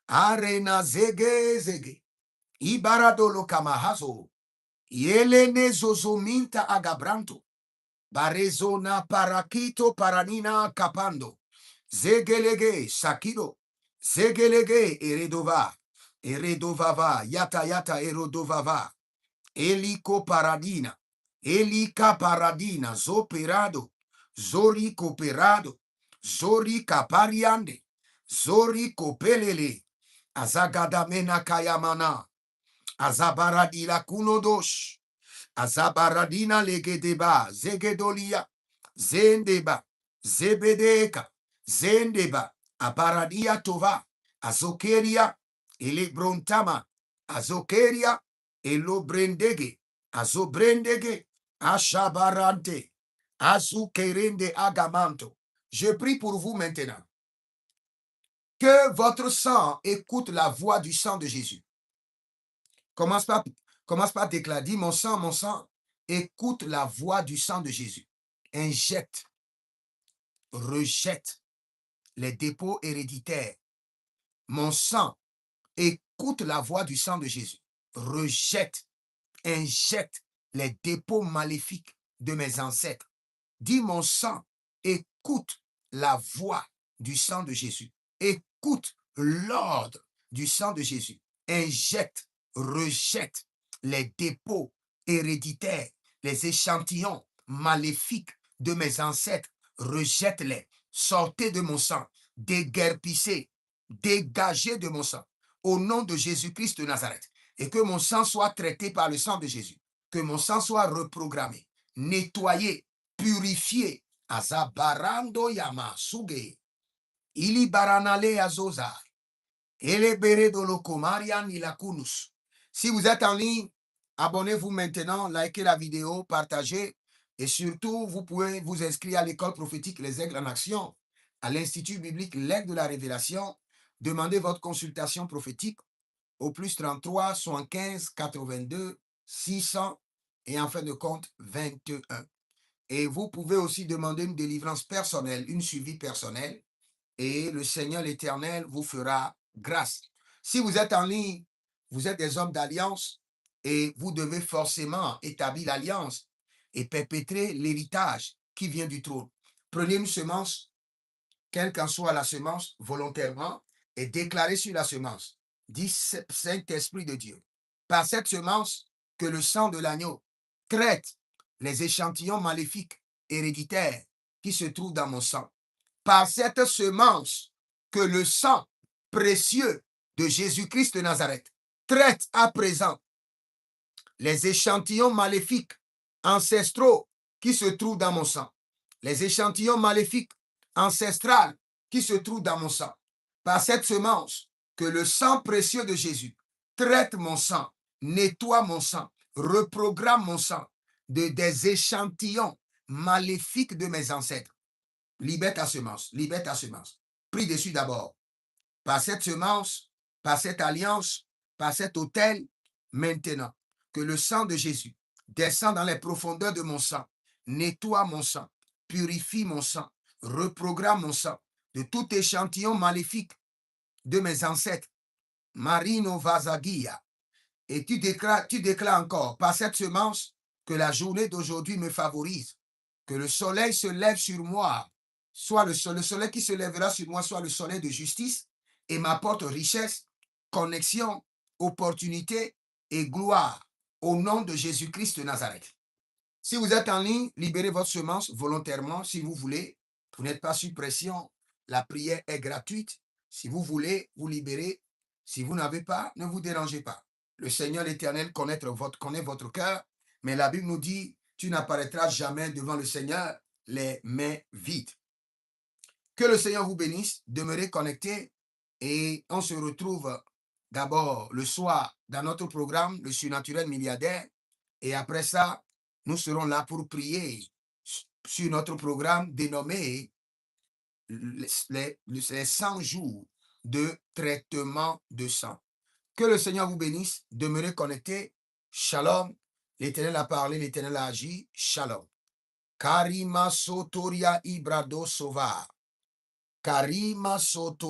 Arena zege, ibaradolo kamahazo, yelene zozominta agabranto, barezona parakito paranina kapando, zegelege sakido, zegelege eredovava, yata erodovava, eliko paradina, elika paradina, zoperado, zori cooperado, zori capariande, zori copelele, azagadamena kayamana, azabaradila kunodosh, azabaradina legedeba, zegedolia, zendeba, zebedeka, zendeba, abaradia tova, azokeria, elebrontama, azokeria, elobrendege, azobrendege, ashabarante, azukerende agamanto. Je prie pour vous maintenant. Que votre sang écoute la voix du sang de Jésus. Commence par déclarer, dis mon sang, écoute la voix du sang de Jésus. Injecte, rejette les dépôts héréditaires. Mon sang, écoute la voix du sang de Jésus. Rejette, injecte les dépôts maléfiques de mes ancêtres. Dis mon sang, écoute la voix du sang de Jésus. Écoute l'ordre du sang de Jésus. Injecte, rejette les dépôts héréditaires, les échantillons maléfiques de mes ancêtres. Rejette-les. Sortez de mon sang. Déguerpissez. Dégagez de mon sang. Au nom de Jésus-Christ de Nazareth. Et que mon sang soit traité par le sang de Jésus. Que mon sang soit reprogrammé, nettoyé, purifié. Azabarando yama suge. Ili baranale azoza. Elebere dolokomarian ilakunus. Si vous êtes en ligne, abonnez-vous maintenant, likez la vidéo, partagez. Et surtout, vous pouvez vous inscrire à l'école prophétique Les Aigles en Action, à l'Institut biblique L'Aigle de la Révélation. Demandez votre consultation prophétique au plus 33 75 82 600 et en fin de compte 21. Et vous pouvez aussi demander une délivrance personnelle, une suivi personnelle, et le Seigneur l'Éternel vous fera grâce. Si vous êtes en ligne, vous êtes des hommes d'alliance et vous devez forcément établir l'alliance et perpétrer l'héritage qui vient du trône. Prenez une semence, quelle qu'en soit la semence, volontairement, est déclaré sur la semence, dit Saint-Esprit de Dieu. Par cette semence, que le sang de l'agneau traite les échantillons maléfiques héréditaires qui se trouvent dans mon sang. Par cette semence, que le sang précieux de Jésus-Christ de Nazareth traite à présent les échantillons maléfiques ancestraux qui se trouvent dans mon sang. Les échantillons maléfiques ancestrales qui se trouvent dans mon sang. Par cette semence, que le sang précieux de Jésus traite mon sang, nettoie mon sang, reprogramme mon sang des échantillons maléfiques de mes ancêtres. Libère ta semence, libère ta semence. Prie dessus d'abord. Par cette semence, par cette alliance, par cet autel, maintenant, que le sang de Jésus descend dans les profondeurs de mon sang, nettoie mon sang, purifie mon sang, reprogramme mon sang de tout échantillon maléfique de mes ancêtres. Marino Vazagia. Et tu déclares encore, par cette semence, que la journée d'aujourd'hui me favorise, que le soleil se lève sur moi, soit le soleil qui se lèvera sur moi, soit le soleil de justice, et m'apporte richesse, connexion, opportunité et gloire au nom de Jésus-Christ de Nazareth. Si vous êtes en ligne, libérez votre semence volontairement si vous voulez. Vous n'êtes pas sous pression. La prière est gratuite. Si vous voulez, vous libérez. Si vous n'avez pas, ne vous dérangez pas. Le Seigneur l'Éternel connaît votre cœur, mais la Bible nous dit, tu n'apparaîtras jamais devant le Seigneur les mains vides. Que le Seigneur vous bénisse, demeurez connectés et on se retrouve d'abord le soir dans notre programme, le surnaturel milliardaire, et après ça, nous serons là pour prier sur notre programme dénommé les 100 jours de traitement de sang. Que le Seigneur vous bénisse, demeurez connectés. Shalom. L'Éternel a parlé, l'Éternel a agi. Shalom. Karima Sotoria Ibrado Sova. Karima Sotoria.